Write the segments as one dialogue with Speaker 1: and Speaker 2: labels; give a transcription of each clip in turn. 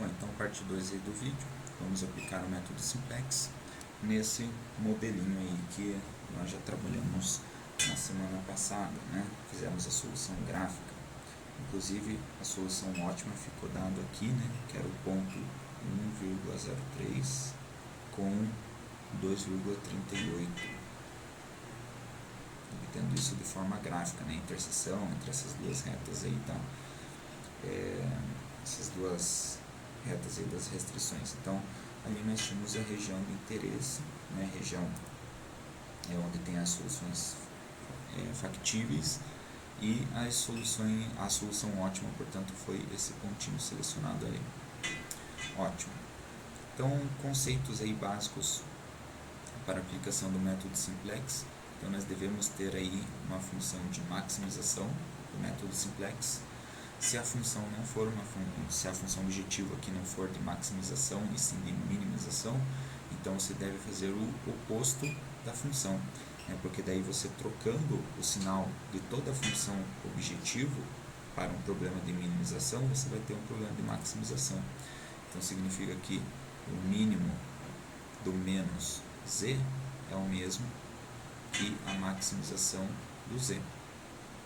Speaker 1: Bom, então parte 2 aí do vídeo, vamos aplicar o método simplex nesse modelinho aí que nós já trabalhamos na semana passada, né? Fizemos a solução gráfica, inclusive a solução ótima ficou dado aqui, né? Que era o ponto 1,03 com 2,38, obtendo isso de forma gráfica, né? Interseção entre essas duas retas aí, tá? Essas duas retas aí das restrições. Então, ali nós tínhamos a região de interesse, né? A região onde tem as soluções factíveis, e a solução ótima, portanto, foi esse pontinho selecionado ali. Ótimo. Então, conceitos aí básicos para a aplicação do método simplex. Então, nós devemos ter aí uma função de maximização do método simplex. Se a função não for se a função objetivo aqui não for de maximização e sim de minimização, então você deve fazer o oposto da função, né? Porque daí você trocando o sinal de toda a função objetivo para um problema de minimização, você vai ter um problema de maximização. Então significa que o mínimo do menos z é o mesmo que a maximização do z.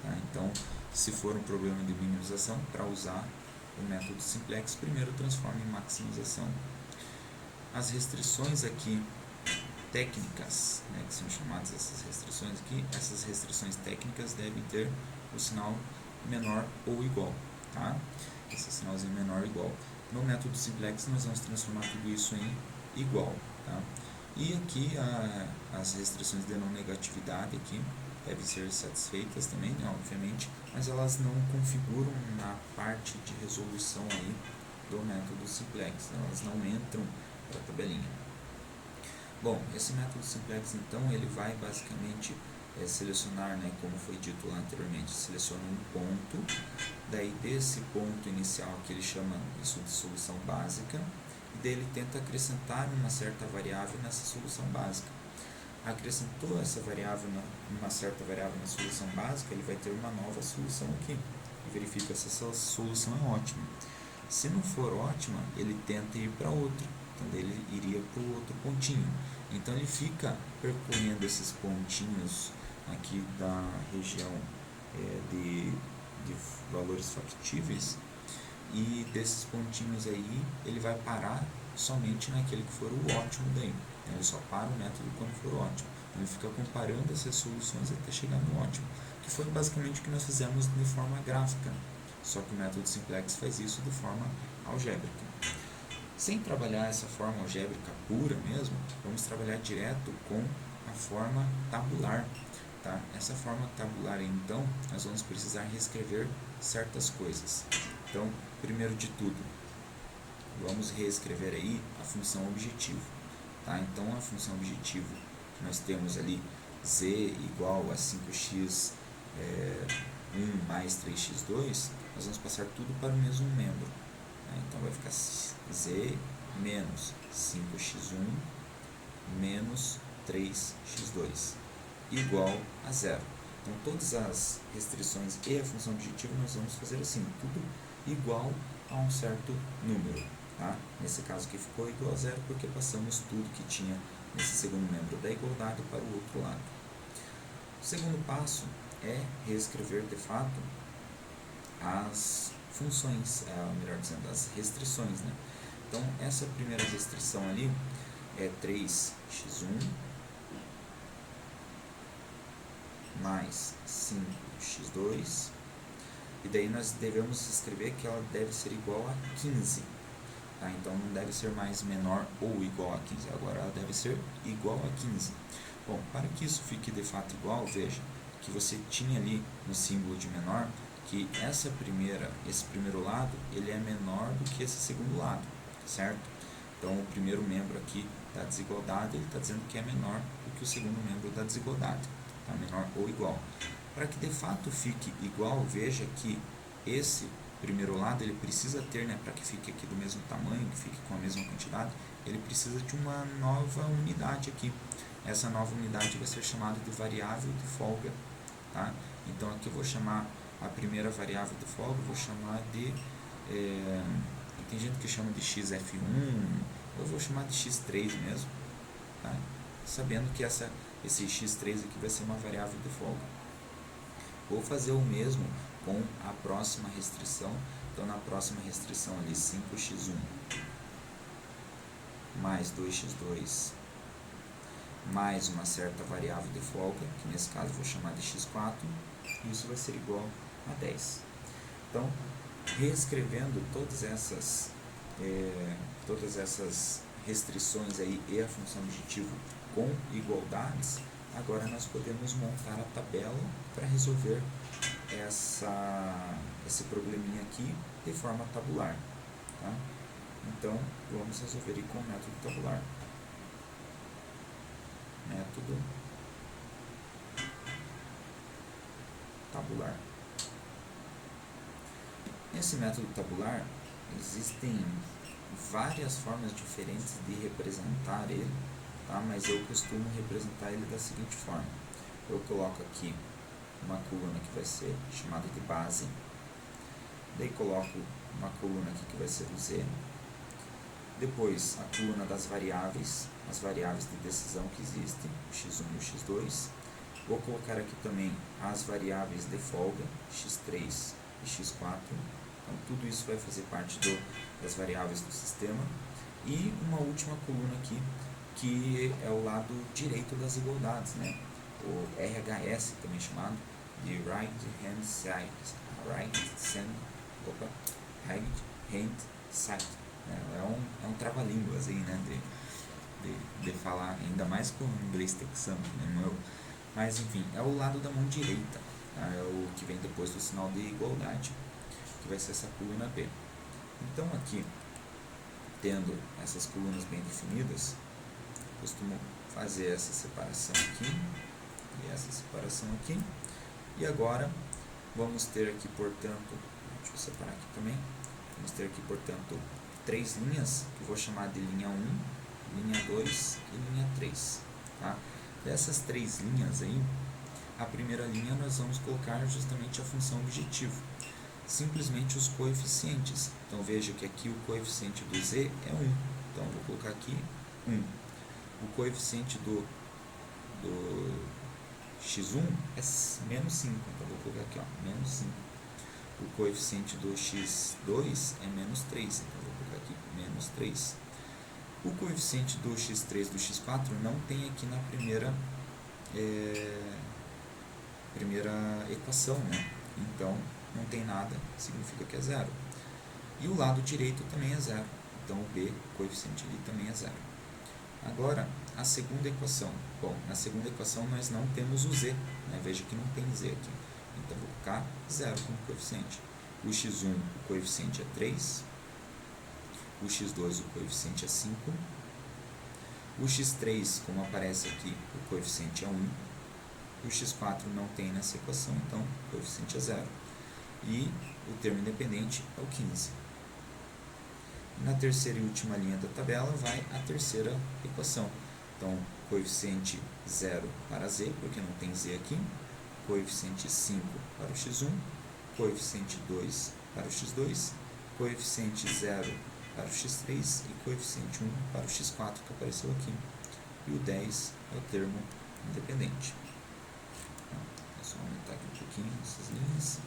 Speaker 1: Tá? Então, se for um problema de minimização, para usar o método simplex, primeiro transforma em maximização. As restrições aqui técnicas, né, que são chamadas essas restrições aqui, essas restrições técnicas devem ter o sinal menor ou igual, tá? Esse sinalzinho menor ou igual. No método simplex nós vamos transformar tudo isso em igual, tá? E aqui as restrições de não negatividade aqui devem ser satisfeitas também, né, obviamente, mas elas não configuram na parte de resolução aí do método simplex, elas não entram para a tabelinha. Bom, esse método simplex então ele vai basicamente selecionar, né, como foi dito lá anteriormente, seleciona um ponto, daí desse ponto inicial que ele chama isso de solução básica, e daí ele tenta acrescentar uma certa variável nessa solução básica. Acrescentou essa variável, uma certa variável na solução básica, ele vai ter uma nova solução aqui, e verifica se essa solução é ótima. Se não for ótima, ele tenta ir para outra, então ele iria para o outro pontinho. Então ele fica percorrendo esses pontinhos aqui da região de valores factíveis, e desses pontinhos aí ele vai parar somente naquele que for o ótimo daí. Ele só para o método quando for ótimo. Então ele fica comparando essas soluções até chegar no ótimo, que foi basicamente o que nós fizemos de forma gráfica, só que o método simplex faz isso de forma algébrica. Sem trabalhar essa forma algébrica pura mesmo, vamos trabalhar direto com a forma tabular. Tá? Essa forma tabular, então, nós vamos precisar reescrever certas coisas. Então, primeiro de tudo, vamos reescrever aí a função objetivo. Tá? Então, a função objetivo que nós temos ali, z igual a 5x 1 mais 3x2, nós vamos passar tudo para o mesmo membro. Então vai ficar z menos 5x1 menos 3x2 igual a zero. Então todas as restrições e a função objetiva nós vamos fazer assim, tudo igual a um certo número. Tá? Nesse caso aqui ficou igual a zero porque passamos tudo que tinha nesse segundo membro da igualdade para o outro lado. O segundo passo é reescrever de fato as funções, melhor dizendo, as restrições, né? Então, essa primeira restrição ali é 3x1 mais 5x2, e daí nós devemos escrever que ela deve ser igual a 15. Tá? Então, não deve ser mais menor ou igual a 15, agora ela deve ser igual a 15. Bom, para que isso fique de fato igual, veja que você tinha ali no símbolo de menor que esse primeiro lado, ele é menor do que esse segundo lado, certo? Então, o primeiro membro aqui da desigualdade, ele está dizendo que é menor do que o segundo membro da desigualdade, tá? Menor ou igual. Para que de fato fique igual, veja que esse primeiro lado, ele precisa ter, né, para que fique aqui do mesmo tamanho, que fique com a mesma quantidade, ele precisa de uma nova unidade aqui. Essa nova unidade vai ser chamada de variável de folga, tá? Então, aqui eu vou chamar a primeira variável de folga, vou chamar de Tem gente que chama de xf1, eu vou chamar de x3 mesmo, tá? Sabendo que esse x3 aqui vai ser uma variável de folga. Vou fazer o mesmo com a próxima restrição. Então, na próxima restrição ali, 5x1 mais 2x2 mais uma certa variável de folga, que nesse caso eu vou chamar de x4, isso vai ser igual a 10. Então, reescrevendo todas essas restrições aí e a função objetivo com igualdades, agora nós podemos montar a tabela para resolver esse probleminha aqui de forma tabular, tá? Então, vamos resolver aí com o método tabular. Método tabular. Nesse método tabular, existem várias formas diferentes de representar ele, tá? Mas eu costumo representar ele da seguinte forma. Eu coloco aqui uma coluna que vai ser chamada de base, daí coloco uma coluna aqui que vai ser o z, depois a coluna das variáveis, as variáveis de decisão que existem, o x1 e o x2, vou colocar aqui também as variáveis de folga, x3 e x4, então tudo isso vai fazer parte das variáveis do sistema, e uma última coluna aqui, que é o lado direito das igualdades, né? O RHS, também chamado de Right Hand Side, Right Hand Side. É um trava-línguas aí, né? De falar, ainda mais com o inglês texano, né? Mas enfim, é o lado da mão direita, tá? É o que vem depois do sinal de igualdade, que vai ser essa coluna B. Então aqui, tendo essas colunas bem definidas, costumo fazer essa separação aqui e essa separação aqui. E agora vamos ter aqui, portanto, deixa eu separar aqui também, vamos ter aqui, portanto, 3 linhas, que eu vou chamar de linha 1, linha 2 e linha 3, tá? Dessas 3 linhas aí, a primeira linha nós vamos colocar justamente a função objetivo, simplesmente os coeficientes. Então veja que aqui o coeficiente do z é 1, então vou colocar aqui 1. O coeficiente do x1 é menos 5, então vou colocar aqui, ó, menos 5. O coeficiente do x2 é menos 3, então vou colocar aqui menos 3. O coeficiente do x3 e do x4 não tem aqui na primeira equação, né? Então não tem nada, significa que é zero. E o lado direito também é zero, então o b, o coeficiente ali, também é zero. Agora, a segunda equação. Bom, na segunda equação nós não temos o z, né? Veja que não tem z aqui. Então, vou colocar 0 como coeficiente. O x1, o coeficiente é 3. O x2, o coeficiente é 5. O x3, como aparece aqui, o coeficiente é 1. O x4 não tem nessa equação, então o coeficiente é 0. E o termo independente é o 15. Na terceira e última linha da tabela vai a terceira equação. Então, coeficiente 0 para z, porque não tem z aqui. Coeficiente 5 para o x1. Coeficiente 2 para o x2. Coeficiente 0 para o x3 e coeficiente 1 para o x4 que apareceu aqui. E o 10 é o termo independente. É só aumentar aqui um pouquinho essas linhas.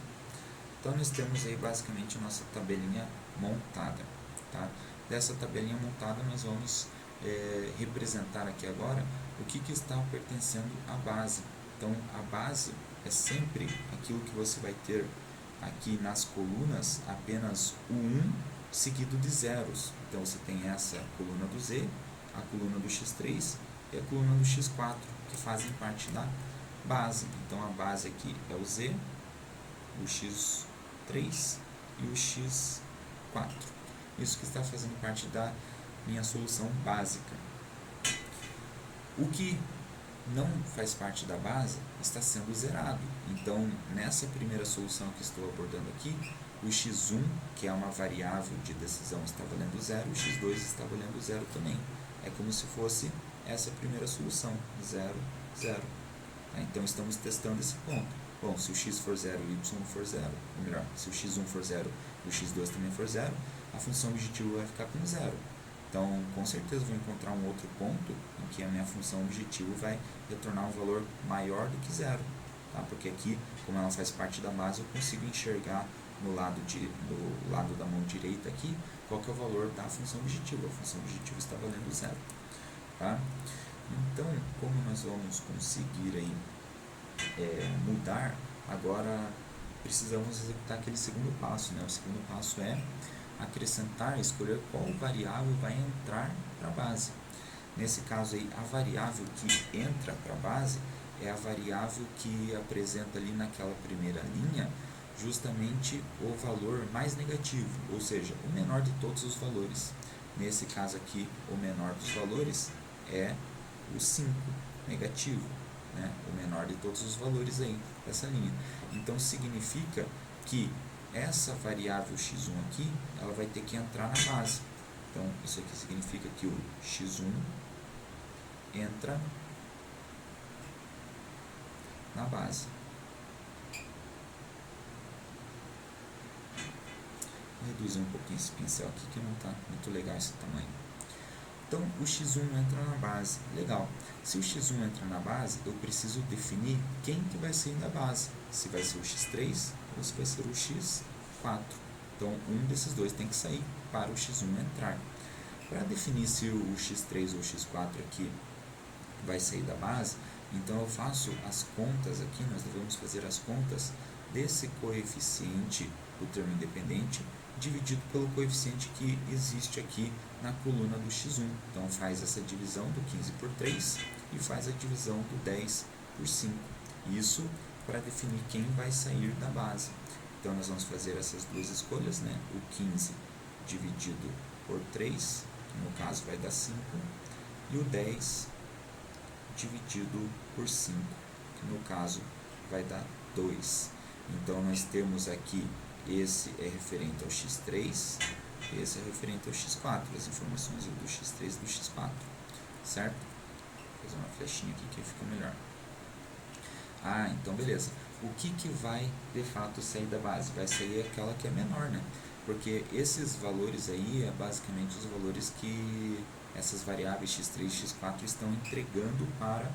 Speaker 1: Então, nós temos aí basicamente a nossa tabelinha montada. Tá? Dessa tabelinha montada, nós vamos representar aqui agora o que está pertencendo à base. Então, a base é sempre aquilo que você vai ter aqui nas colunas, apenas o 1 seguido de zeros. Então, você tem essa coluna do z, a coluna do x3 e a coluna do x4, que fazem parte da base. Então, a base aqui é o z, o x3 e o x4. Isso que está fazendo parte da minha solução básica. O que não faz parte da base está sendo zerado. Então, nessa primeira solução que estou abordando aqui, o x1, que é uma variável de decisão, está valendo 0, o x2 está valendo 0 também. É como se fosse essa primeira solução, 0, 0. Então, estamos testando esse ponto. Bom, se o x for 0 e o y for 0, ou melhor, se o x1 for 0 e o x2 também for 0, a função objetiva vai ficar com zero. Então, com certeza vou encontrar um outro ponto em que a minha função objetivo vai retornar um valor maior do que zero. Tá? Porque aqui, como ela faz parte da base, eu consigo enxergar no lado da mão direita aqui, qual que é o valor da função objetiva. A função objetiva está valendo zero. Tá? Então, como nós vamos conseguir aí, mudar, agora precisamos executar aquele segundo passo. Né? O segundo passo é acrescentar, escolher qual variável vai entrar para a base. Nesse caso aí, a variável que entra para a base é a variável que apresenta ali naquela primeira linha justamente o valor mais negativo, ou seja, o menor de todos os valores. Nesse caso aqui, o menor dos valores é o 5, negativo, né? O menor de todos os valores aí dessa linha. Então significa que essa variável x1 aqui, ela vai ter que entrar na base. Então isso aqui significa que o x1 entra na base. Vou reduzir um pouquinho esse pincel aqui que não está muito legal esse tamanho. Então o x1 entra na base. Legal. Se o x1 entra na base, eu preciso definir quem que vai sair da base. Se vai ser o x3 ou se vai ser o x4. Então um desses dois tem que sair para o x1 entrar. Para definir se o x3 ou o x4 aqui vai sair da base, então eu faço as contas aqui, nós devemos fazer as contas desse coeficiente do termo independente dividido pelo coeficiente que existe aqui na coluna do x1. Então faz essa divisão do 15 por 3 e faz a divisão do 10 por 5. Isso para definir quem vai sair da base. Então nós vamos fazer essas duas escolhas, né? O 15 dividido por 3, que no caso vai dar 5, e o 10 dividido por 5, que no caso vai dar 2. Então nós temos aqui, esse é referente ao x3, esse é referente ao x4, as informações do x3 e do x4, certo? Vou fazer uma flechinha aqui que fica melhor. Ah, então beleza. O que vai de fato sair da base? Vai sair aquela que é menor, né? Porque esses valores aí é basicamente os valores que essas variáveis x3 e x4 estão entregando para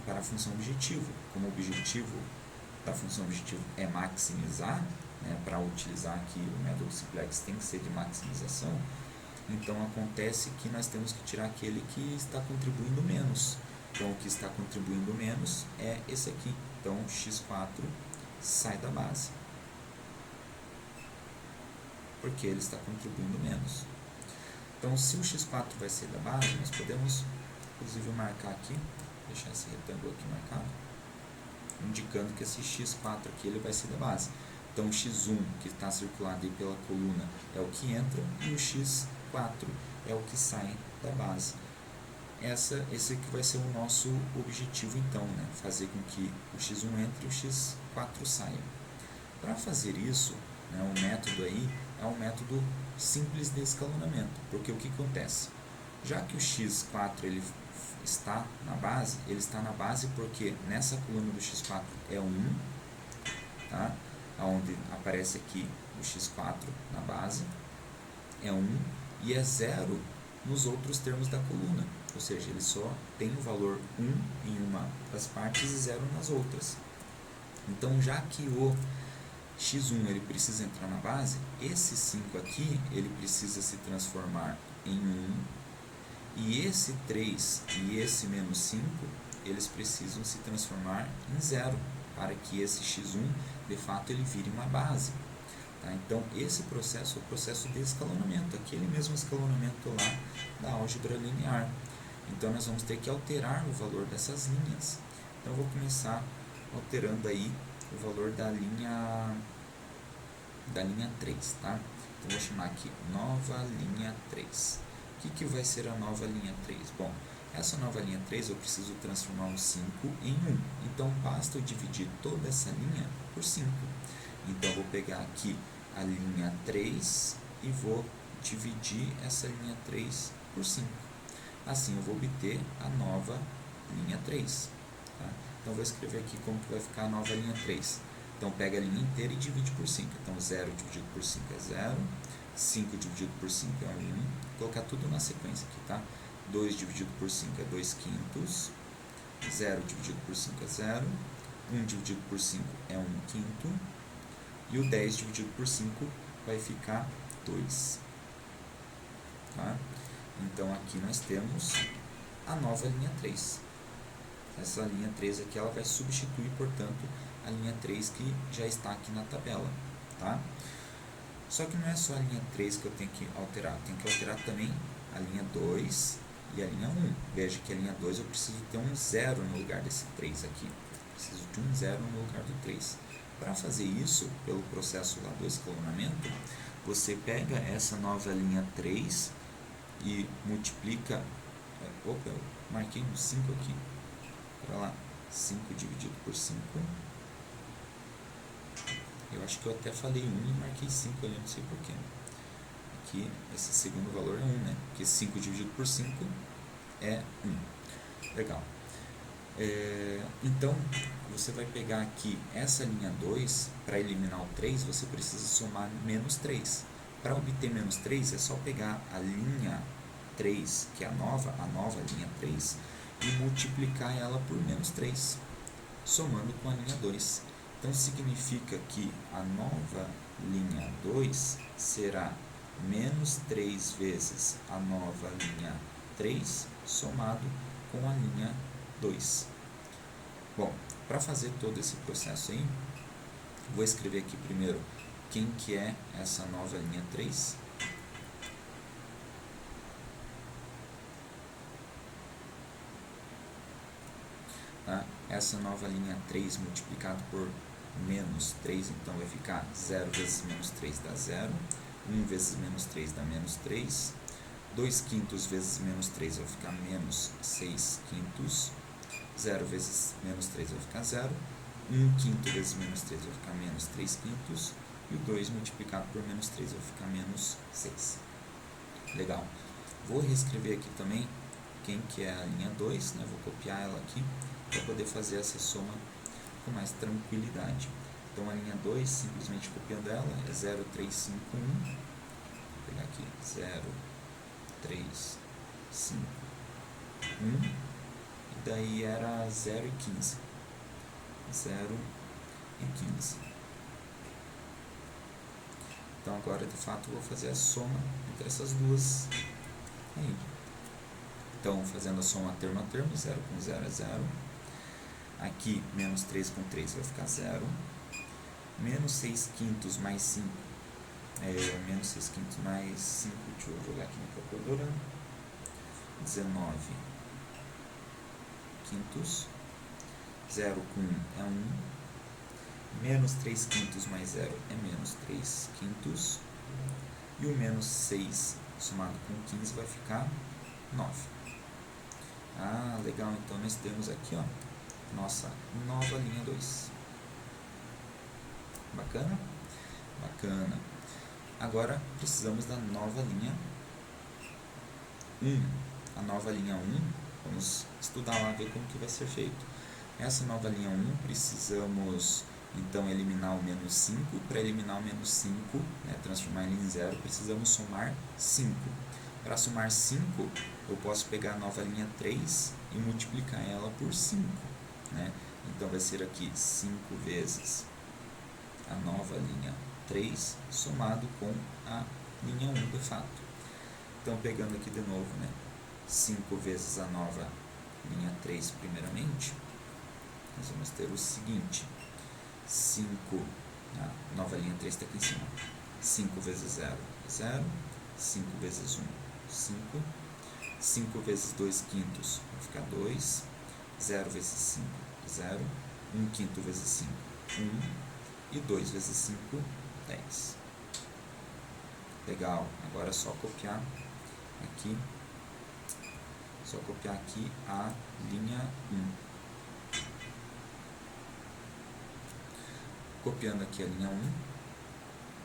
Speaker 1: a função objetivo. Como o objetivo da função objetivo é maximizar, né, para utilizar aqui o método simplex tem que ser de maximização, então acontece que nós temos que tirar aquele que está contribuindo menos. Então o que está contribuindo menos é esse aqui. Então x4 sai da base, porque ele está contribuindo menos. Então se o x4 vai sair da base, nós podemos inclusive marcar aqui, deixar esse retângulo aqui marcado, indicando que esse x4 aqui ele vai sair da base. Então o x1 que está circulado aí pela coluna é o que entra e o x4 é o que sai da base. Esse aqui vai ser o nosso objetivo então, né? Fazer com que o x1 entre e o x4 saia. Para fazer isso, né, o método aí é um método simples de escalonamento, porque o que acontece? Já que o x4 ele está na base, ele está na base porque nessa coluna do x4 é 1, tá? Onde aparece aqui o x4 na base, é 1 e é 0 nos outros termos da coluna, ou seja, ele só tem o valor 1 em uma das partes e 0 nas outras. Então, já que o x1 ele precisa entrar na base, esse 5 aqui ele precisa se transformar em 1, e esse 3 e esse menos 5 eles precisam se transformar em 0 para que esse x1 de fato ele vire uma base. Tá? Então esse processo é o processo de escalonamento, aquele mesmo escalonamento lá da álgebra linear. Então nós vamos ter que alterar o valor dessas linhas. Então eu vou começar alterando aí o valor da linha 3, tá? Então vou chamar aqui nova linha 3. O que vai ser a nova linha 3? Bom, essa nova linha 3 eu preciso transformar um 5 em 1. Então basta eu dividir toda essa linha por 5. Então eu vou pegar aqui a linha 3 e vou dividir essa linha 3 por 5. Assim eu vou obter a nova linha 3. Tá? Então eu vou escrever aqui como que vai ficar a nova linha 3. Então pega a linha inteira e divide por 5. Então 0 dividido por 5 é 0. 5 dividido por 5 é 1. Vou colocar tudo na sequência aqui, tá? 2 dividido por 5 é 2 quintos. 0 dividido por 5 é 0. 1 dividido por 5 é 1 quinto. E o 10 dividido por 5 vai ficar 2. Tá? Então, aqui nós temos a nova linha 3. Essa linha 3 aqui, ela vai substituir, portanto, a linha 3 que já está aqui na tabela. Tá? Só que não é só a linha 3 que eu tenho que alterar. Tenho que alterar também a linha 2 e a linha 1. Veja que a linha 2 eu preciso ter um 0 no lugar desse 3 aqui. Preciso de um 0 no lugar do 3. Para fazer isso, pelo processo lá do escalonamento, você pega essa nova linha 3 e multiplica... Opa, eu marquei um 5 aqui. Para lá, 5 dividido por 5. Eu acho que eu até falei 1 e marquei 5 ali, não sei porquê. Aqui, esse segundo valor é 1, né? Porque 5 dividido por 5 é 1. Legal. Então, você vai pegar aqui essa linha 2, para eliminar o 3, você precisa somar menos 3. Para obter menos 3, é só pegar a linha 3, que é a nova linha 3, e multiplicar ela por menos 3, somando com a linha 2. Então, significa que a nova linha 2 será menos 3 vezes a nova linha 3, somado com a linha 2. Bom, para fazer todo esse processo aí, vou escrever aqui primeiro quem que é essa nova linha 3. Tá? Essa nova linha 3 multiplicado por menos 3, então vai ficar 0 vezes menos 3 dá 0, 1 vezes menos 3 dá menos 3, 2 quintos vezes menos 3 vai ficar menos 6 quintos, 0 vezes menos 3 vai ficar 0, 1 quinto vezes menos 3 vai ficar menos 3 quintos, e o 2 multiplicado por menos 3 vai ficar menos 6. Legal. Vou reescrever aqui também quem que é a linha 2, né? Vou copiar ela aqui para poder fazer essa soma com mais tranquilidade. Então, a linha 2, simplesmente copiando ela, é 0, 3, 5, 1. Vou pegar aqui 0, 3, 5, 1. E daí era 0 e 15. 0 e 15. Então, agora, de fato, eu vou fazer a soma entre essas duas aí. Então, fazendo a soma termo a termo, 0 com 0 é 0. Aqui, menos 3 com 3 vai ficar 0. Menos 6 quintos mais 5. Menos 6 quintos mais 5. Deixa eu jogar aqui na calculadora. 19 quintos. 0 com 1 é 1. Menos 3 quintos mais 0 é menos 3 quintos. E o menos 6 somado com 15 vai ficar 9. Ah, legal. Então, nós temos aqui, ó, nossa nova linha 2. Bacana? Bacana. Agora, precisamos da nova linha 1. A nova linha 1, vamos estudar lá, ver como que vai ser feito. Essa nova linha 1, precisamos, então, eliminar o menos 5. Para eliminar o menos 5, né, transformar ele em 0, precisamos somar 5. Para somar 5, eu posso pegar a nova linha 3 e multiplicar ela por 5. Né? Então, vai ser aqui 5 vezes a nova linha 3 somado com a linha 1 de fato. Então, pegando aqui de novo, né, 5 vezes a nova linha 3 primeiramente, nós vamos ter o seguinte: 5, a nova linha 3 está aqui em cima, 5 vezes 0 é 0, 5 vezes 1, 5, 5 vezes 2 quintos vai ficar 2, 0 vezes 5, 0, 1 quinto vezes 5, 1, e 2 vezes 5, 10. Legal, agora é só copiar aqui, a linha 1. Copiando aqui a linha 1,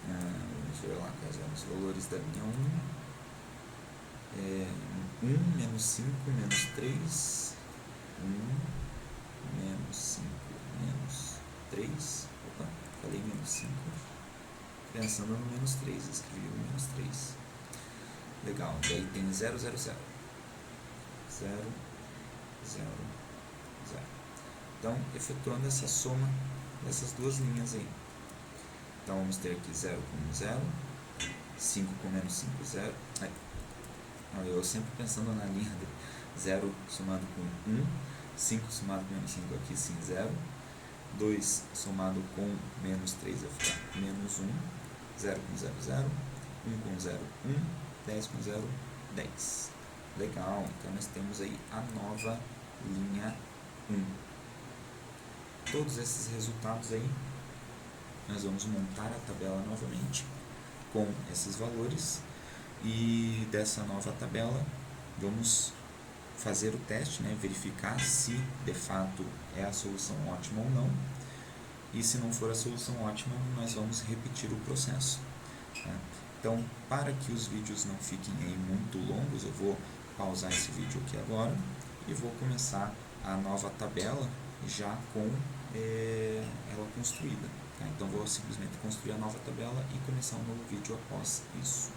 Speaker 1: vamos ver lá quais eram os valores da linha 1. 1 menos 5 menos 3, 1 menos 5 menos 3, opa, falei menos 5, pensando no menos 3, escrevi o menos 3, Legal, daí tem 0, 0, 0. 0, 0, 0. Então, efetuando essa soma dessas duas linhas aí. Então, vamos ter aqui 0 com 0, 5 com menos 5, 0. Eu sempre pensando na linha de 0 somado com 1, 5 somado com menos 5 aqui sim 0, 2 somado com menos 3 vai ficar menos 1, 0 com 0, 0, 1 com 0, 1, 10 com 0, 10. Legal, então nós temos aí a nova linha 1. Todos esses resultados aí, nós vamos montar a tabela novamente com esses valores e dessa nova tabela vamos fazer o teste, né, verificar se de fato é a solução ótima ou não, e se não for a solução ótima, nós vamos repetir o processo. Né? Então, para que os vídeos não fiquem aí muito longos, eu vou pausar esse vídeo aqui agora e vou começar a nova tabela já com ela construída. Tá? Então, vou simplesmente construir a nova tabela e começar um novo vídeo após isso.